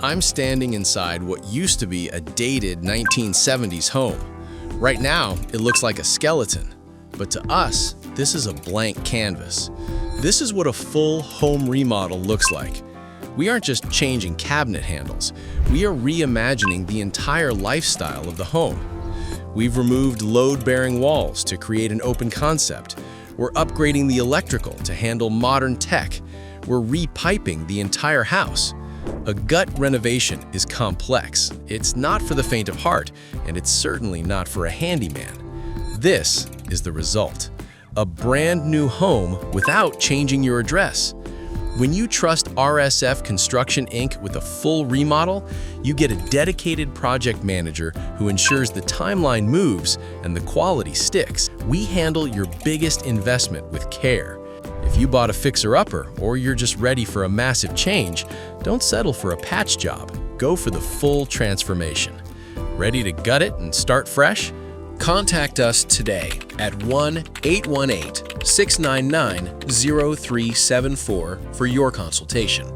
I'm standing inside what used to be a dated 1970s home. Right now, it looks like a skeleton. But to us, this is a blank canvas. This is what a full home remodel looks like. We aren't just changing cabinet handles. We are reimagining the entire lifestyle of the home. We've removed load-bearing walls to create an open concept. We're upgrading the electrical to handle modern tech. We're repiping the entire house. A gut renovation is complex. It's not for the faint of heart, and it's certainly not for a handyman. This is the result. A brand new home without changing your address. When you trust RSF Construction Inc. with a full remodel, you get a dedicated project manager who ensures the timeline moves and the quality sticks. We handle your biggest investment with care. If you bought a fixer-upper or you're just ready for a massive change, don't settle for a patch job. Go for the full transformation. Ready to gut it and start fresh? Contact us today at 1-818-699-0374 for your consultation.